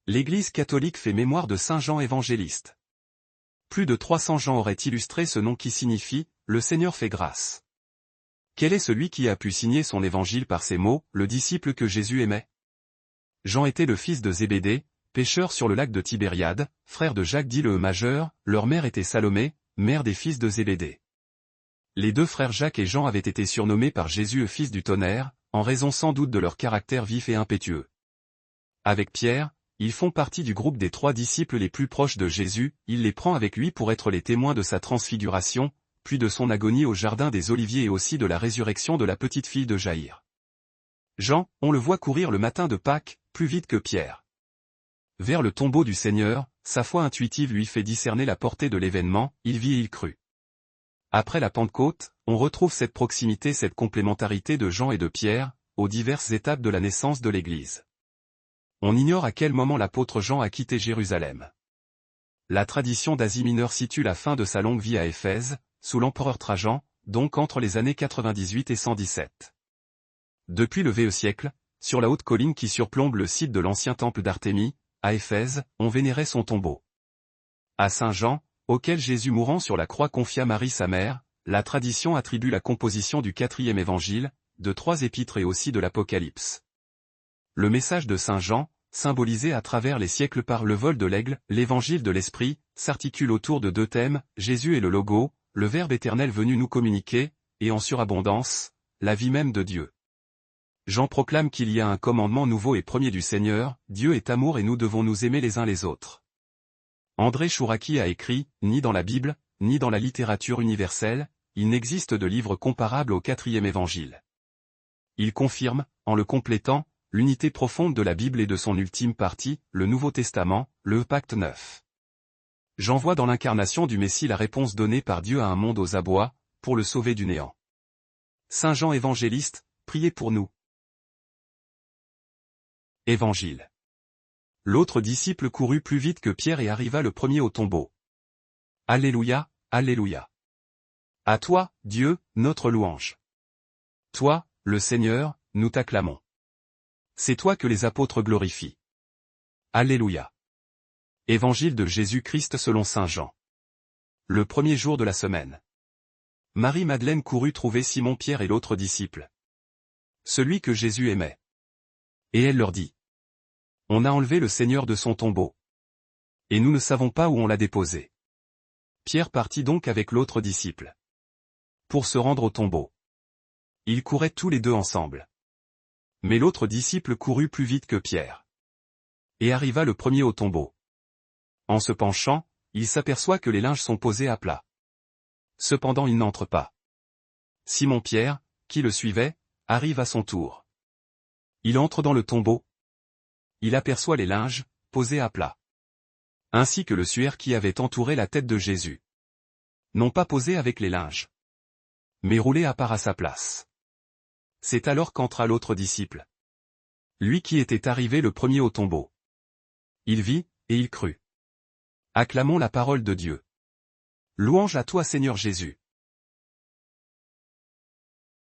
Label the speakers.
Speaker 1: L'Église catholique fait mémoire de Saint Jean évangéliste. Plus de 300 gens auraient illustré ce nom qui signifie « Le Seigneur fait grâce ». Quel est celui qui a pu signer son évangile par ces mots, le disciple que Jésus aimait? Jean était le fils de Zébédée, pêcheur sur le lac de Tibériade, frère de Jacques dit le majeur, leur mère était Salomé, mère des fils de Zébédée. Les deux frères Jacques et Jean avaient été surnommés par Jésus fils du tonnerre, en raison sans doute de leur caractère vif et impétueux. Avec Pierre, ils font partie du groupe des 3 disciples les plus proches de Jésus, il les prend avec lui pour être les témoins de sa transfiguration, puis de son agonie au jardin des Oliviers et aussi de la résurrection de la petite fille de Jaïr. Jean, on le voit courir le matin de Pâques, plus vite que Pierre. Vers le tombeau du Seigneur, sa foi intuitive lui fait discerner la portée de l'événement, il vit et il crut. Après la Pentecôte, on retrouve cette proximité, cette complémentarité de Jean et de Pierre, aux diverses étapes de la naissance de l'Église. On ignore à quel moment l'apôtre Jean a quitté Jérusalem. La tradition d'Asie mineure situe la fin de sa longue vie à Éphèse, sous l'empereur Trajan, donc entre les années 98 et 117. Depuis le VE siècle, sur la haute colline qui surplombe le site de l'ancien temple d'Artémis, à Éphèse, on vénérait son tombeau. À Saint Jean, auquel Jésus mourant sur la croix confia Marie sa mère, la tradition attribue la composition du 4e évangile, de 3 épîtres et aussi de l'Apocalypse. Le message de Saint Jean, symbolisé à travers les siècles par le vol de l'aigle, l'évangile de l'Esprit, s'articule autour de 2 thèmes, Jésus et le Logo, le Verbe éternel venu nous communiquer, et en surabondance, la vie même de Dieu. Jean proclame qu'il y a un commandement nouveau et premier du Seigneur, Dieu est amour et nous devons nous aimer les uns les autres. André Chouraki a écrit, ni dans la Bible, ni dans la littérature universelle, il n'existe de livre comparable au 4e évangile. Il confirme, en le complétant, l'unité profonde de la Bible et de son ultime partie, le Nouveau Testament, le Pacte neuf. Jean voit dans l'incarnation du Messie la réponse donnée par Dieu à un monde aux abois, pour le sauver du néant. Saint Jean évangéliste, priez pour nous. Évangile. L'autre disciple courut plus vite que Pierre et arriva le premier au tombeau. Alléluia, Alléluia. À toi, Dieu, notre louange. Toi, le Seigneur, nous t'acclamons. C'est toi que les apôtres glorifient. Alléluia. Évangile de Jésus-Christ selon Saint Jean. Le premier jour de la semaine. Marie-Madeleine courut trouver Simon-Pierre et l'autre disciple. Celui que Jésus aimait. Et elle leur dit. On a enlevé le Seigneur de son tombeau. Et nous ne savons pas où on l'a déposé. Pierre partit donc avec l'autre disciple. Pour se rendre au tombeau. Ils couraient tous les deux ensemble. Mais l'autre disciple courut plus vite que Pierre. Et arriva le premier au tombeau. En se penchant, il s'aperçoit que les linges sont posés à plat. Cependant il n'entre pas. Simon-Pierre, qui le suivait, arrive à son tour. Il entre dans le tombeau. Il aperçoit les linges, posés à plat. Ainsi que le suaire qui avait entouré la tête de Jésus. Non pas posé avec les linges. Mais roulé à part à sa place. C'est alors qu'entra l'autre disciple. Lui qui était arrivé le premier au tombeau. Il vit, et il crut. Acclamons la parole de Dieu. Louange à toi Seigneur Jésus.